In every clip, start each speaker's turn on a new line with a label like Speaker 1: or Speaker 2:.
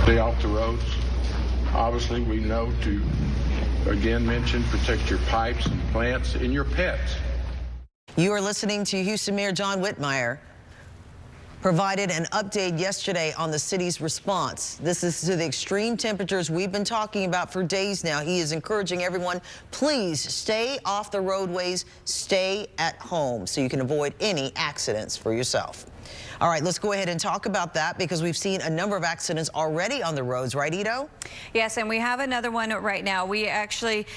Speaker 1: stay off the roads. Obviously, we know to, again, mention protect your pipes and plants and your pets.
Speaker 2: You are listening to Houston Mayor John Whitmire. Provided an update yesterday on the city's response. This is to the extreme temperatures we've been talking about for days now. He is encouraging everyone, please stay off the roadways, stay at home so you can avoid any accidents for yourself. All right, let's go ahead and talk about that because we've seen a number of accidents already on the roads, right, Ito?
Speaker 3: Yes, and we have another one right now. We actually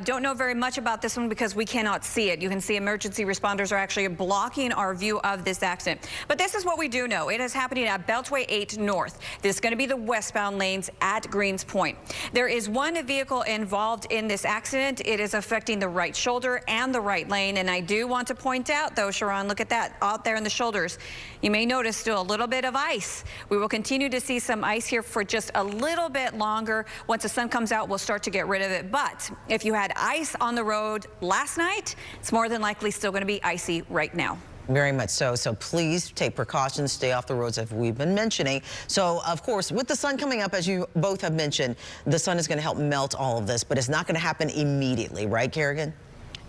Speaker 3: don't know very much about this one because we cannot see it. You can see emergency responders are actually blocking our view of this accident. But this is what we do know. It is happening at Beltway 8 North. This is going to be the westbound lanes at Greens Point. There is one vehicle involved in this accident. It is affecting the right shoulder and the right lane. And I do want to point out, though, Sharon, look at that out there in the shoulders. You may notice still a little bit of ice. We will continue to see some ice here for just a little bit longer. Once the sun comes out, we'll start to get rid of it. But if you had ice on the road last night, it's more than likely still going to be icy right now.
Speaker 2: Very much so. So please take precautions, stay off the roads as we've been mentioning. So, of course, with the sun coming up, as you both have mentioned, the sun is going to help melt all of this, but it's not going to happen immediately, right, Kerrigan?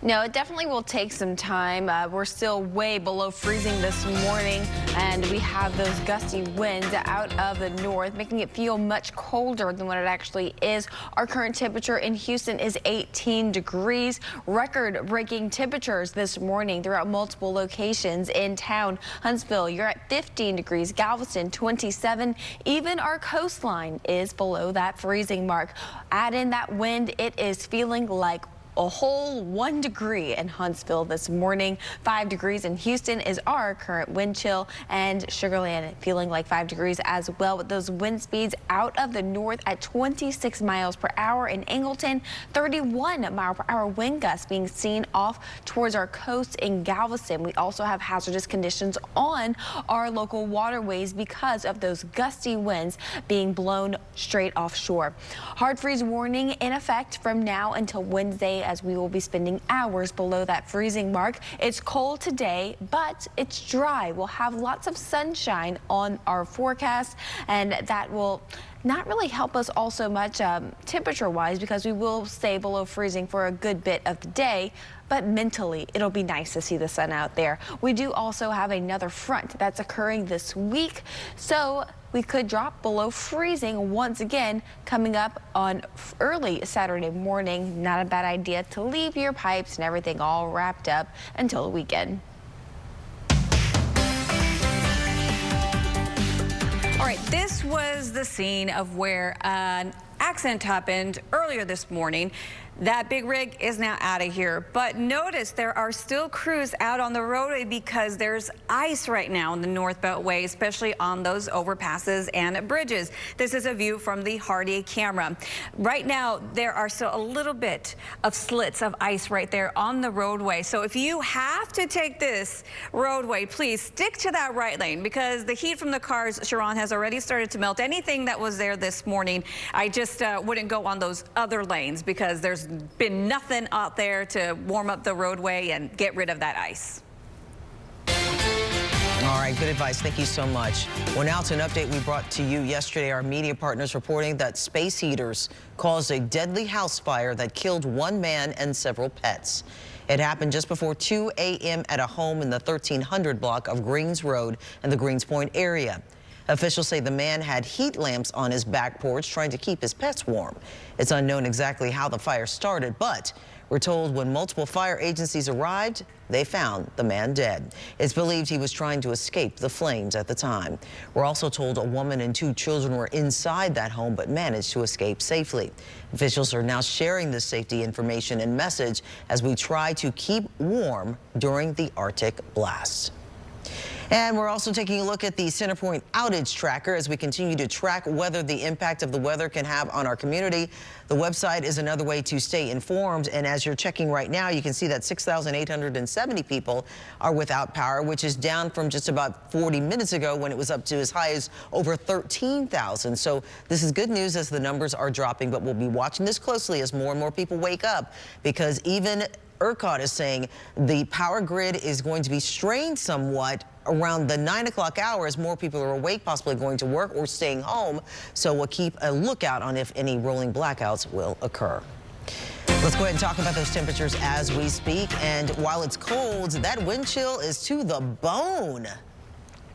Speaker 4: No, it definitely will take some time. We're still way below freezing this morning, and we have those gusty winds out of the north, making it feel much colder than what it actually is. Our current temperature in Houston is 18 degrees. Record-breaking temperatures this morning throughout multiple locations in town. Huntsville, you're at 15 degrees. Galveston, 27. Even our coastline is below that freezing mark. Add in that wind, it is feeling like a whole 1 degree in Huntsville this morning. 5 degrees in Houston is our current wind chill, and Sugar Land feeling like 5 degrees as well, with those wind speeds out of the north at 26 miles per hour in Angleton, 31 mile per hour wind gusts being seen off towards our coast in Galveston. We also have hazardous conditions on our local waterways because of those gusty winds being blown straight offshore. Hard freeze warning in effect from now until Wednesday, as we will be spending hours below that freezing mark. It's cold today, but it's dry. We'll have lots of sunshine on our forecast, and that will not really help us all so much temperature-wise because we will stay below freezing for a good bit of the day. But mentally, it'll be nice to see the sun out there. We do also have another front that's occurring this week, so we could drop below freezing once again coming up on early Saturday morning. Not a bad idea to leave your pipes and everything all wrapped up until the weekend.
Speaker 3: All right, this was the scene of where an accident happened earlier this morning. That big rig is now out of here, but notice there are still crews out on the roadway because there's ice right now in the North Beltway, especially on those overpasses and bridges. This is a view from the Hardy camera. Right now, there are still a little bit of slits of ice right there on the roadway. So if you have to take this roadway, please stick to that right lane because the heat from the cars, Sharon, has already started to melt anything that was there this morning. I just wouldn't go on those other lanes because there's been nothing out there to warm up the roadway and get rid of that ice.
Speaker 2: All right, good advice. Thank you so much. Well, now to an update we brought to you yesterday. Our media partners reporting that space heaters caused a deadly house fire that killed one man and several pets. It happened just before 2 a.m. at a home in the 1300 block of Greens Road in the Greens Point area. Officials say the man had heat lamps on his back porch trying to keep his pets warm. It's unknown exactly how the fire started, but we're told when multiple fire agencies arrived, they found the man dead. It's believed he was trying to escape the flames at the time. We're also told a woman and 2 children were inside that home but managed to escape safely. Officials are now sharing this safety information and message as we try to keep warm during the Arctic blast. And we're also taking a look at the CenterPoint outage tracker as we continue to track whether the impact of the weather can have on our community. The website is another way to stay informed. And as you're checking right now, you can see that 6,870 people are without power, which is down from just about 40 minutes ago when it was up to as high as over 13,000. So this is good news as the numbers are dropping, but we'll be watching this closely as more and more people wake up, because even ERCOT is saying the power grid is going to be strained somewhat around the 9 o'clock hour as more people are awake, possibly going to work or staying home. So we'll keep a lookout on if any rolling blackouts will occur. Let's go ahead and talk about those temperatures as we speak. And while it's cold, that wind chill is to the bone.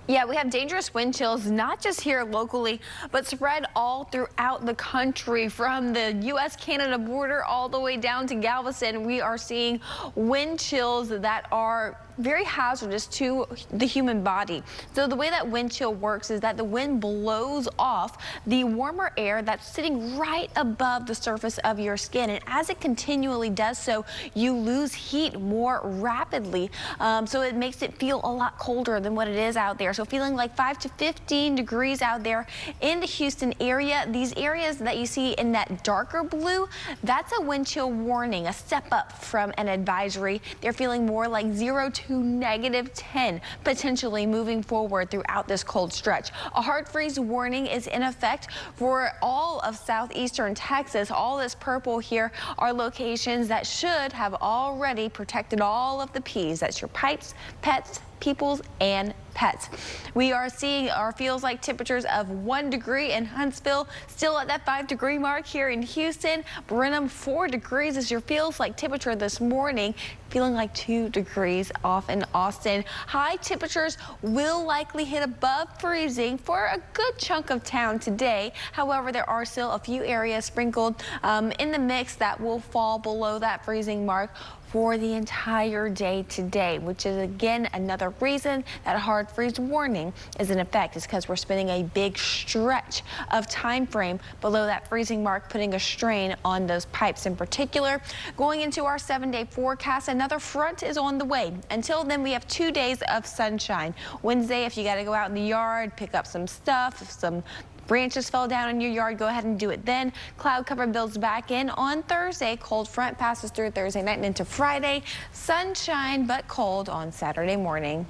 Speaker 4: Yeah, we have dangerous wind chills, not just here locally, but spread all throughout the country from the U.S.-Canada border all the way down to Galveston. We are seeing wind chills that are very hazardous to the human body. So the way that wind chill works is that the wind blows off the warmer air that's sitting right above the surface of your skin. And as it continually does so, you lose heat more rapidly. So it makes it feel a lot colder than what it is out there. So feeling like 5 to 15 degrees out there in the Houston area. These areas that you see in that darker blue, that's a wind chill warning, a step up from an advisory. They're feeling more like 0 to -10, potentially moving forward throughout this cold stretch. A hard freeze warning is in effect for all of southeastern Texas. All this purple here are locations that should have already protected all of the P's. That's your pipes, pets, peoples, and pets. We are seeing our feels like temperatures of 1 degree in Huntsville, still at that 5-degree mark here in Houston. Brenham, 4 degrees is your feels like temperature this morning, feeling like 2 degrees off in Austin. High temperatures will likely hit above freezing for a good chunk of town today. However, there are still a few areas sprinkled in the mix that will fall below that freezing mark for the entire day today, which is again another reason that a hard freeze warning is in effect, is because we're spending a big stretch of time frame below that freezing mark, putting a strain on those pipes in particular. Going into our 7-day forecast, another front is on the way. Until then, we have 2 days of sunshine. Wednesday, if you got to go out in the yard, pick up some stuff, if some branches fell down in your yard, go ahead and do it then. Cloud cover builds back in on Thursday. Cold front passes through Thursday night and into Friday. Sunshine, but cold on Saturday morning.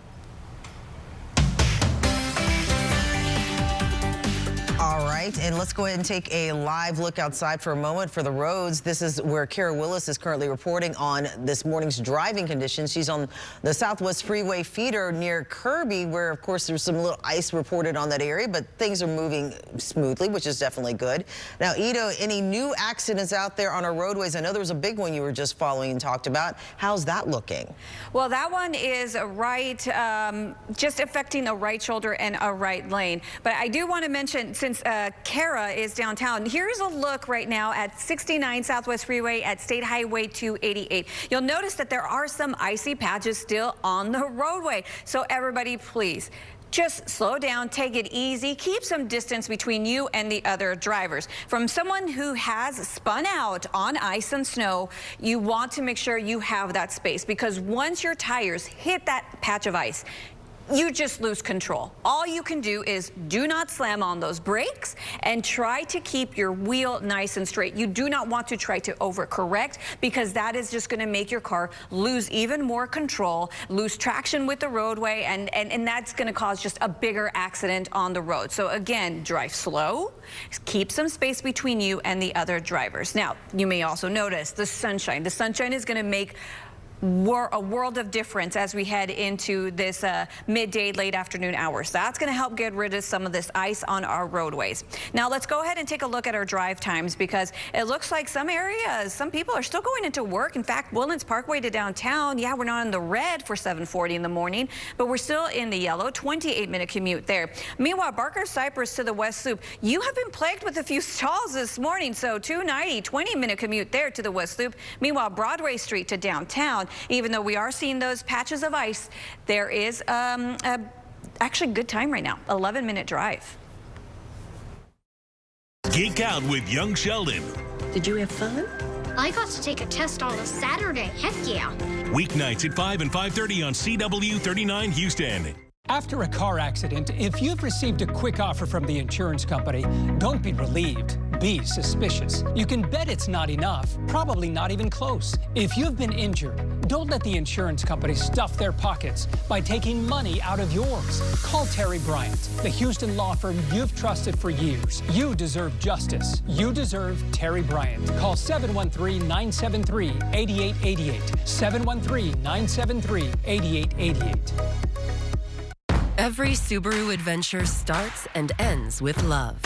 Speaker 2: All right, and let's go ahead and take a live look outside for a moment for the roads. This is where Kara Willis is currently reporting on this morning's driving conditions. She's on the Southwest Freeway feeder near Kirby, where, of course, there's some little ice reported on that area, but things are moving smoothly, which is definitely good. Now, Ito, any new accidents out there on our roadways? I know there was a big one you were just following and talked about. How's that looking?
Speaker 3: Well, that one is right, just affecting a right shoulder and a right lane. But I do want to mention, since Kara is downtown, here's a look right now at 69 Southwest Freeway at State Highway 288. You'll notice that there are some icy patches still on the roadway. So everybody, please, just slow down, take it easy, keep some distance between you and the other drivers. From someone who has spun out on ice and snow, you want to make sure you have that space, because once your tires hit that patch of ice, you just lose control. All you can do is do not slam on those brakes and try to keep your wheel nice and straight. You do not want to try to overcorrect, because that is just going to make your car lose even more control, lose traction with the roadway, and that's going to cause just a bigger accident on the road. So again, drive slow, keep some space between you and the other drivers. Now, you may also notice the sunshine. The sunshine is going to make a world of difference as we head into this midday, late afternoon hours. That's going to help get rid of some of this ice on our roadways. Now let's go ahead and take a look at our drive times, because it looks like some areas, some people are still going into work. In fact, Woodlands Parkway to downtown, yeah, we're not in the red for 7:40 in the morning, but we're still in the yellow. 28-minute commute there. Meanwhile, Barker Cypress to the West Loop, you have been plagued with a few stalls this morning, so 290, 20-minute commute there to the West Loop. Meanwhile, Broadway Street to downtown, even though we are seeing those patches of ice, there is actually good time right now, 11-minute drive.
Speaker 5: Geek out with Young Sheldon.
Speaker 6: Did you have fun?
Speaker 7: I got to take a test on a Saturday. Heck yeah.
Speaker 5: Weeknights at 5 and 5:30 on CW 39 Houston.
Speaker 8: After a car accident, if you've received a quick offer from the insurance company, don't be relieved. Be suspicious. You can bet it's not enough, probably not even close. If you've been injured, don't let the insurance company stuff their pockets by taking money out of yours. Call Terry Bryant, the Houston law firm you've trusted for years. You deserve justice. You deserve Terry Bryant. Call 713-973-8888. 713-973-8888.
Speaker 6: Every Subaru adventure starts and ends with love.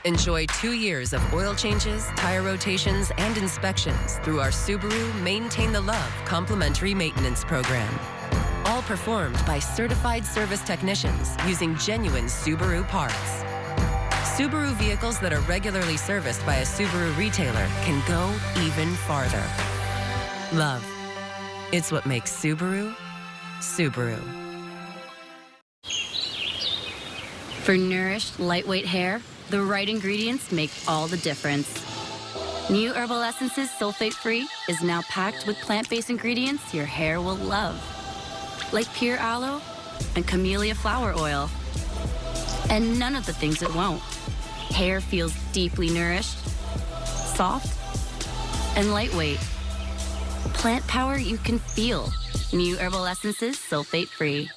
Speaker 6: Enjoy 2 years of oil changes, tire rotations, and inspections through our Subaru Maintain the Love complimentary maintenance program. All performed by certified service technicians using genuine Subaru parts. Subaru vehicles that are regularly serviced by a Subaru retailer can go even farther. Love. It's what makes Subaru, Subaru.
Speaker 9: For nourished, lightweight hair, the right ingredients make all the difference. New Herbal Essences Sulfate-Free is now packed with plant-based ingredients your hair will love, like pure aloe and camellia flower oil. And none of the things it won't. Hair feels deeply nourished, soft, and lightweight. Plant power you can feel. New Herbal Essences Sulfate-Free.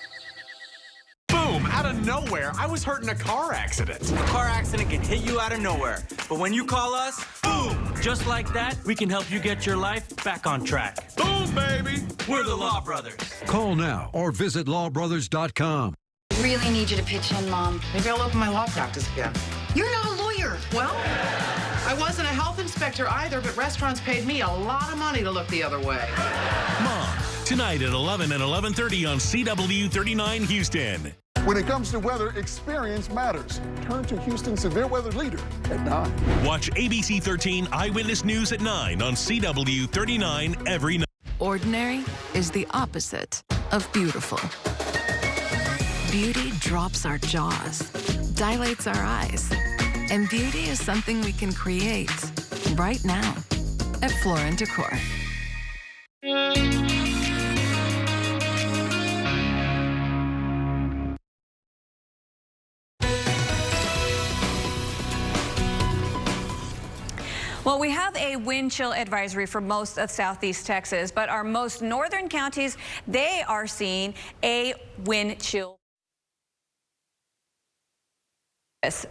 Speaker 10: Boom! Out of nowhere, I was hurt in a car accident.
Speaker 11: A car accident can hit you out of nowhere. But when you call us, boom!
Speaker 12: Just like that, we can help you get your life back on track.
Speaker 10: Boom, baby!
Speaker 11: We're the Law Brothers.
Speaker 13: Call now or visit lawbrothers.com.
Speaker 9: Really need you to pitch in, Mom.
Speaker 14: Maybe I'll open my law practice again.
Speaker 15: You're not a lawyer.
Speaker 14: Well, I wasn't a health inspector either, but restaurants paid me a lot of money to look the other way.
Speaker 5: Mom, tonight at 11 and 11:30 on CW 39 Houston.
Speaker 16: When it comes to weather, experience matters. Turn to Houston's severe weather leader at 9.
Speaker 5: Watch ABC 13 Eyewitness News at 9 on CW 39 every night.
Speaker 17: Ordinary is the opposite of beautiful. Beauty drops our jaws, dilates our eyes, and beauty is something we can create right now at Floor & Decor.
Speaker 3: Well, we have a wind chill advisory for most of southeast Texas, but our most northern counties, they are seeing a wind chill.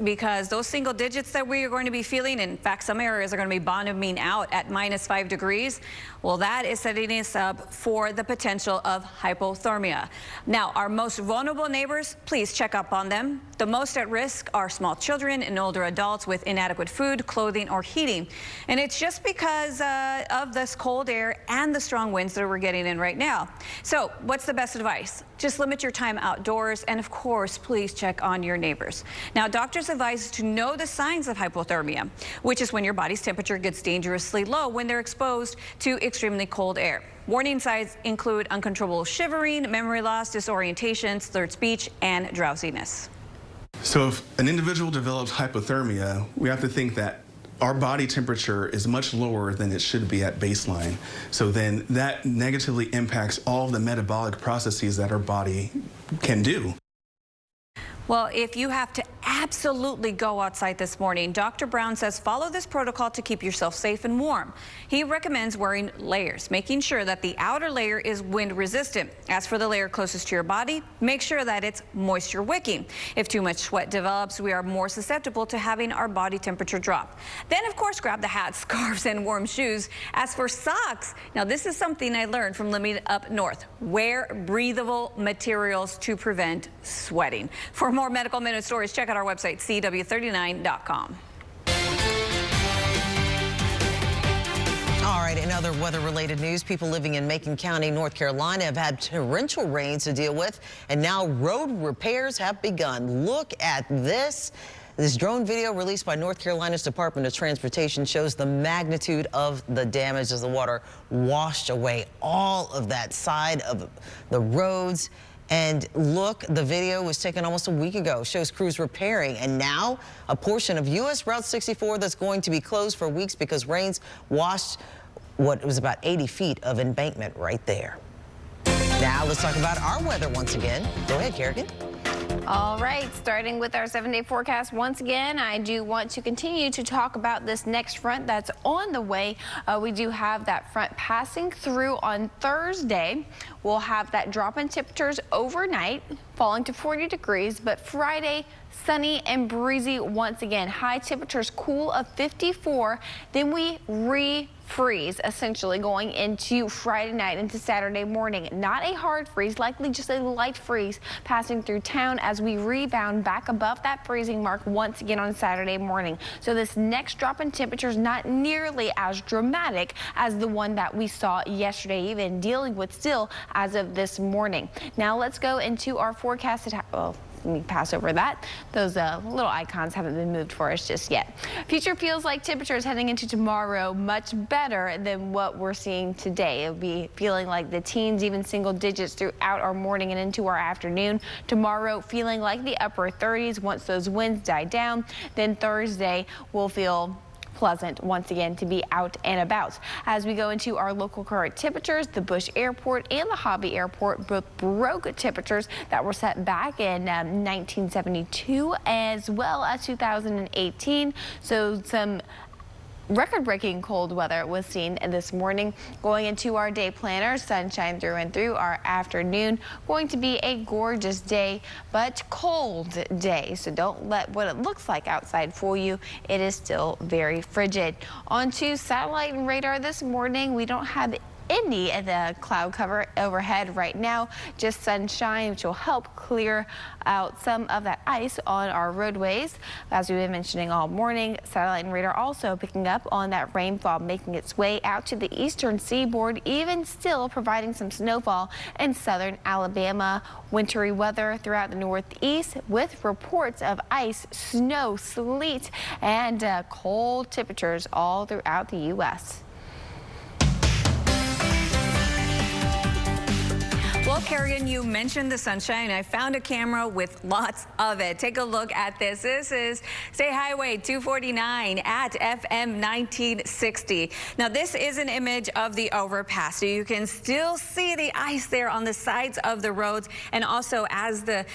Speaker 3: Because those single digits that we are going to be feeling, in fact, some areas are going to be bottoming out at -5 degrees. Well, that is setting us up for the potential of hypothermia. Now, our most vulnerable neighbors, please check up on them. The most at risk are small children and older adults with inadequate food, clothing, or heating. And it's just because of this cold air and the strong winds that we're getting in right now. So what's the best advice? Just limit your time outdoors, and of course, please check on your neighbors. Now, doctors advise to know the signs of hypothermia, which is when your body's temperature gets dangerously low when they're exposed to extremely cold air. Warning signs include uncontrollable shivering, memory loss, disorientation, slurred speech, and drowsiness.
Speaker 18: So if an individual develops hypothermia, we have to think that our body temperature is much lower than it should be at baseline. So then that negatively impacts all of the metabolic processes that our body can do.
Speaker 3: Well, if you have to absolutely go outside this morning, Dr. Brown says follow this protocol to keep yourself safe and warm. He recommends wearing layers, making sure that the outer layer is wind resistant. As for the layer closest to your body, make sure that it's moisture wicking. If too much sweat develops, we are more susceptible to having our body temperature drop. Then, of course, grab the hats, scarves, and warm shoes. As for socks, now this is something I learned from living up north. Wear breathable materials to prevent sweating. For more Medical Minute stories, check out our website, CW39.com.
Speaker 2: All right, in other weather-related news, people living in Macon County, North Carolina have had torrential rains to deal with, and now road repairs have begun. Look at this. This drone video released by North Carolina's Department of Transportation shows the magnitude of the damage as the water washed away all of that side of the roads. And look, the video was taken almost a week ago, shows crews repairing, and now a portion of U.S. Route 64 that's going to be closed for weeks because rains washed what was about 80 feet of embankment right there. Now let's talk about our weather once again. Go ahead, Kerrigan.
Speaker 4: All right, starting with our 7-day forecast once again, I do want to continue to talk about this next front that's on the way. We do have that front passing through on Thursday. We'll have that drop in temperatures overnight. falling to 40 degrees, but Friday, sunny and breezy once again. High temperatures cool of 54. Then we refreeze, essentially going into Friday night into Saturday morning. Not a hard freeze, likely just a light freeze passing through town as we rebound back above that freezing mark once again on Saturday morning. So this next drop in temperature is not nearly as dramatic as the one that we saw yesterday, even dealing with still as of this morning. Now let's go into our forecasted. Let me pass over that. Those little icons haven't been moved for us just yet. Future feels like temperatures heading into tomorrow much better than what we're seeing today. It'll be feeling like the teens, even single digits throughout our morning and into our afternoon. Tomorrow feeling like the upper 30s once those winds die down. Then Thursday will feel pleasant once again to be out and about. As we go into our local current temperatures, the Bush Airport and the Hobby Airport both broke temperatures that were set back in 1972 as well as 2018. So some record-breaking cold weather was seen this morning. Going into our day planner, sunshine through and through. Our afternoon going to be a gorgeous day, but cold day. So don't let what it looks like outside fool you. It is still very frigid. On to satellite and radar this morning. We don't have any of the cloud cover overhead right now, just sunshine, which will help clear out some of that ice on our roadways. As we've been mentioning all morning, satellite and radar also picking up on that rainfall making its way out to the eastern seaboard, even still providing some snowfall in southern Alabama. Wintry weather throughout the northeast with reports of ice, snow, sleet, and cold temperatures all throughout the U.S.
Speaker 3: Well, Kerrigan, you mentioned the sunshine. I found a camera with lots of it. Take a look at this. This is State Highway 249 at FM 1960. Now, this is an image of the overpass, so you can still see the ice there on the sides of the roads. And also, as the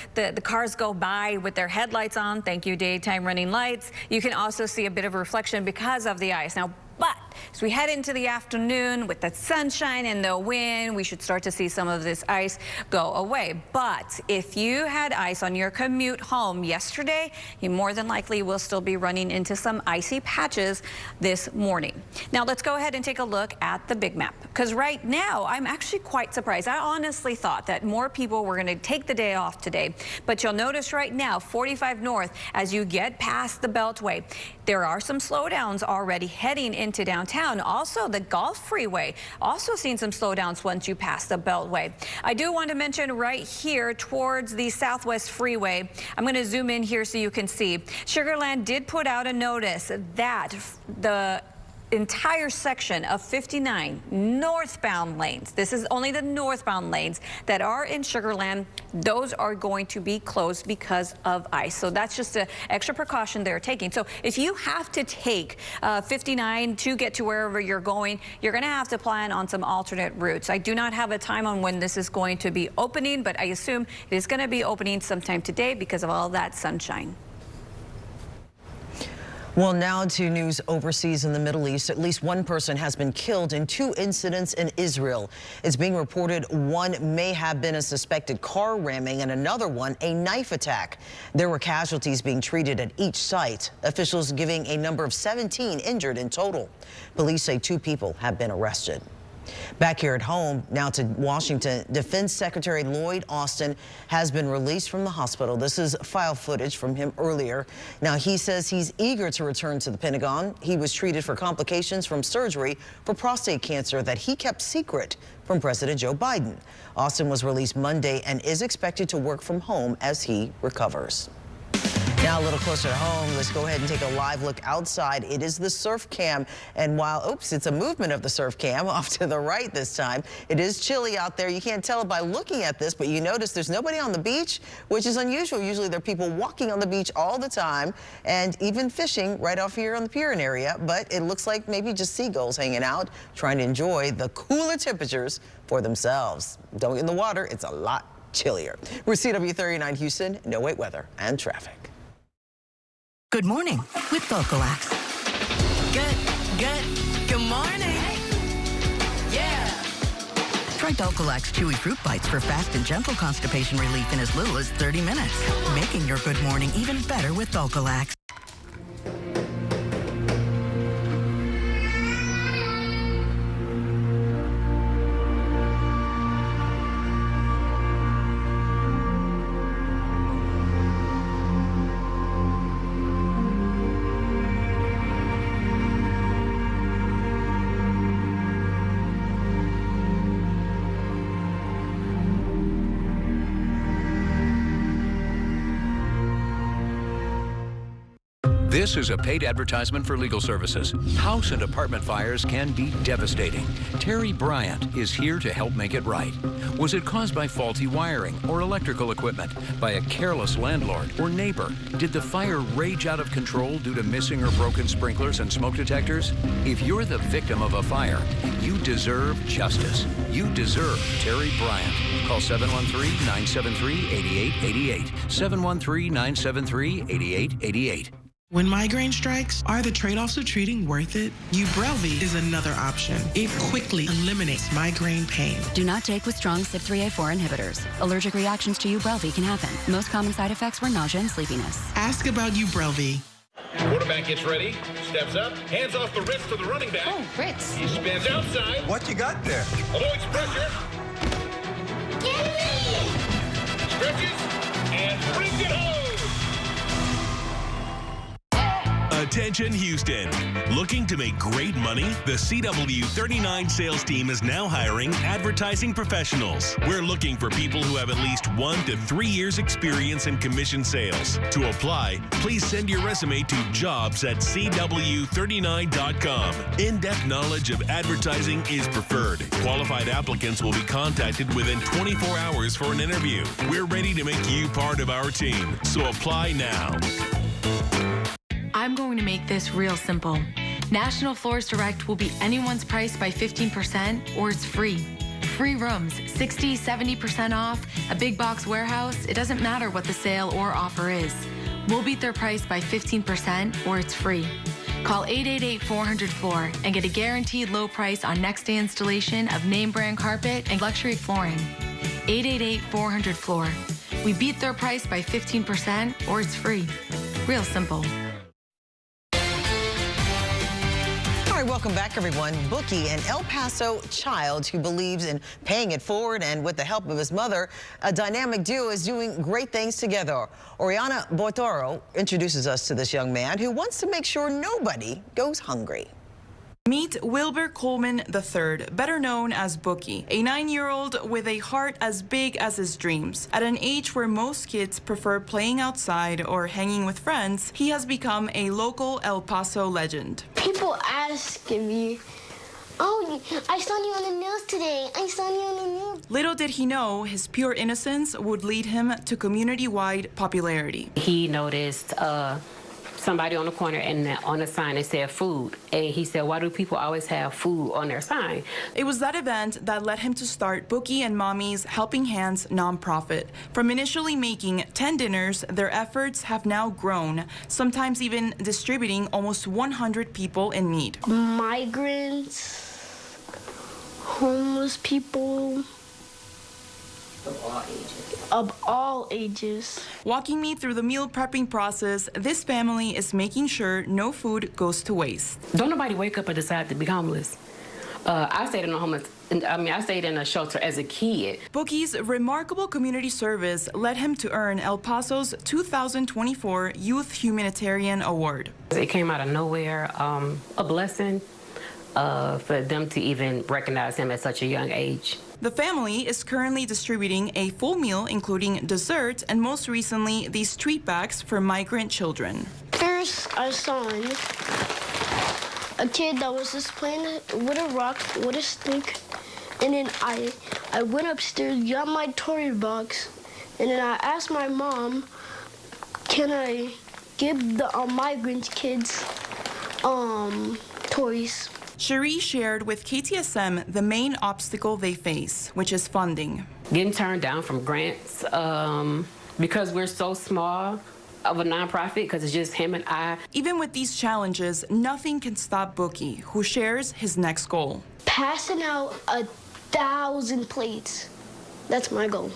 Speaker 3: cars go by with their headlights on, thank you, daytime running lights, you can also see a bit of reflection because of the ice. Now, but as we head into the afternoon with the sunshine and the wind, we should start to see some of this ice go away. But if you had ice on your commute home yesterday, you more than likely will still be running into some icy patches this morning. Now let's go ahead and take a look at the big map, because right now I'm actually quite surprised. I honestly thought that more people were going to take the day off today, but you'll notice right now 45 north as you get past the Beltway, there are some slowdowns already heading into downtown. Also, the Gulf Freeway also seeing some slowdowns once you pass the Beltway. I do want to mention right here towards the Southwest Freeway, I'm going to zoom in here so you can see. Sugar Land did put out a notice that the entire section of 59 northbound lanes, this is only the northbound lanes that are in Sugar Land, those are going to be closed because of ice. So that's just an extra precaution they're taking. So if you have to take 59 to get to wherever you're going, you're going to have to plan on some alternate routes. I do not have a time on when this is going to be opening, but I assume it is going to be opening sometime today because of all that sunshine.
Speaker 2: Well, now to news overseas in the Middle East. At least one person has been killed in 2 incidents in Israel. It's being reported one may have been a suspected car ramming and another one a knife attack. There were casualties being treated at each site. Officials giving a number of 17 injured in total. Police say 2 people have been arrested. Back here at home, now to Washington, Defense Secretary Lloyd Austin has been released from the hospital. This is file footage from him earlier. Now, he says he's eager to return to the Pentagon. He was treated for complications from surgery for prostate cancer that he kept secret from President Joe Biden. Austin was released Monday and is expected to work from home as he recovers. Now a little closer to home, let's go ahead and take a live look outside. It is the surf cam, and while, oops, it's a movement of the surf cam off to the right this time. It is chilly out there. You can't tell it by looking at this, but you notice there's nobody on the beach, which is unusual. Usually there are people walking on the beach all the time and even fishing right off here on the Piran area, but it looks like maybe just seagulls hanging out, trying to enjoy the cooler temperatures for themselves. Don't get in the water. It's a lot chillier. We're CW39 Houston, no wait weather and traffic.
Speaker 15: Good morning with Vocoax. Good morning. Yeah. Try Dulcolax Chewy Fruit Bites for fast and gentle constipation relief in as little as 30 minutes. Making your good morning even better with Dulcolax.
Speaker 19: This is a paid advertisement for legal services. House and apartment fires can be devastating. Terry Bryant is here to help make it right. Was it caused by faulty wiring or electrical equipment, by a careless landlord or neighbor? Did the fire rage out of control due to missing or broken sprinklers and smoke detectors? If you're the victim of a fire, you deserve justice. You deserve Terry Bryant. Call 713-973-8888. 713-973-8888.
Speaker 20: When migraine strikes, are the trade-offs of treating worth it? Ubrelvy is another option. It quickly eliminates migraine pain.
Speaker 9: Do not take with strong CYP3A4 inhibitors. Allergic reactions to Ubrelvy can happen. Most common side effects were nausea and sleepiness.
Speaker 20: Ask about Ubrelvy.
Speaker 21: Quarterback gets ready, steps up, hands off the wrist to the running back.
Speaker 4: Oh, Ritz.
Speaker 21: He spins outside.
Speaker 22: What you got there?
Speaker 21: Avoids pressure.
Speaker 7: Get me!
Speaker 21: Stretches and brings it home.
Speaker 5: Attention Houston. Looking to make great money? The CW39 sales team is now hiring advertising professionals. We're looking for people who have at least 1 to 3 years experience in commission sales. To apply, please send your resume to jobs@cw39.com. In-depth knowledge of advertising is preferred. Qualified applicants will be contacted within 24 hours for an interview. We're ready to make you part of our team, so apply now.
Speaker 23: I'm going to make this real simple. National Floors Direct will beat anyone's price by 15% or it's free. Free rooms, 60, 70% off, a big box warehouse, it doesn't matter what the sale or offer is. We'll beat their price by 15% or it's free. Call 888-400-FLOOR and get a guaranteed low price on next day installation of name brand carpet and luxury flooring. 888-400-FLOOR. We beat their price by 15% or it's free. Real simple.
Speaker 2: All right, welcome back, everyone. Bookie, an El Paso child who believes in paying it forward, and with the help of his mother, a dynamic duo is doing great things together. Oriana Bortoro introduces us to this young man who wants to make sure nobody goes hungry.
Speaker 24: Meet Wilbur Coleman III, better known as Bookie, a 9-year-old with a heart as big as his dreams. At an age where most kids prefer playing outside or hanging with friends, he has become a local El Paso legend.
Speaker 7: People ask me, oh, I saw you on the news today. I saw you on the news.
Speaker 24: Little did he know his pure innocence would lead him to community-wide popularity.
Speaker 25: He noticed somebody on the corner, and on the sign it said food, and he said, why do people always have food on their sign?
Speaker 24: It was that event that led him to start Bookie and Mommy's Helping Hands nonprofit. From initially making 10 dinners, their efforts have now grown, sometimes even distributing almost 100 people in need.
Speaker 7: Migrants, homeless people, of all ages.
Speaker 24: Walking me through the meal prepping process, this family is making sure no food goes to waste.
Speaker 25: Don't nobody wake up and decide to be homeless. I stayed in I stayed in a shelter as a kid.
Speaker 24: Bookie's remarkable community service led him to earn El Paso's 2024 Youth Humanitarian Award.
Speaker 25: It came out of nowhere, a blessing for them to even recognize him at such a young age.
Speaker 24: The family is currently distributing a full meal, including dessert, and most recently, these treat bags for migrant children.
Speaker 7: First, I saw a kid that was just playing with a rock, with a stick, and then I went upstairs, got my toy box, and then I asked my mom, can I give the migrant kids toys?
Speaker 24: Cherie shared with KTSM the main obstacle they face, which is funding.
Speaker 25: Getting turned down from grants because we're so small of a nonprofit, because it's just him and I.
Speaker 24: Even with these challenges, nothing can stop Bookie, who shares his next goal.
Speaker 7: Passing out 1,000 plates. That's my goal.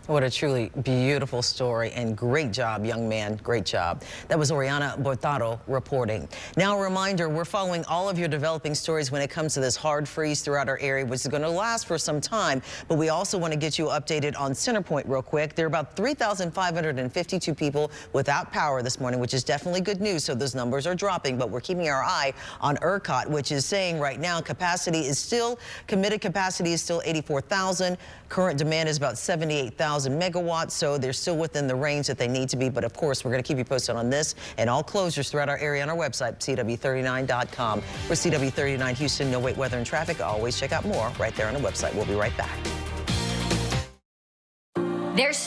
Speaker 2: What a truly beautiful story, and great job, young man. Great job. That was Oriana Bortaro reporting. Now a reminder, we're following all of your developing stories when it comes to this hard freeze throughout our area, which is going to last for some time. But we also want to get you updated on Centerpoint real quick. There are about 3,552 people without power this morning, which is definitely good news. So those numbers are dropping, but we're keeping our eye on ERCOT, which is saying right now committed capacity is still 84,000. Current demand is about 78,000 megawatts, so they're still within the range that they need to be. But of course, we're going to keep you posted on this and all closures throughout our area on our website, CW39.com. For CW39 Houston, no wait weather and traffic. Always check out more right there on the website. We'll be right back.
Speaker 1: There's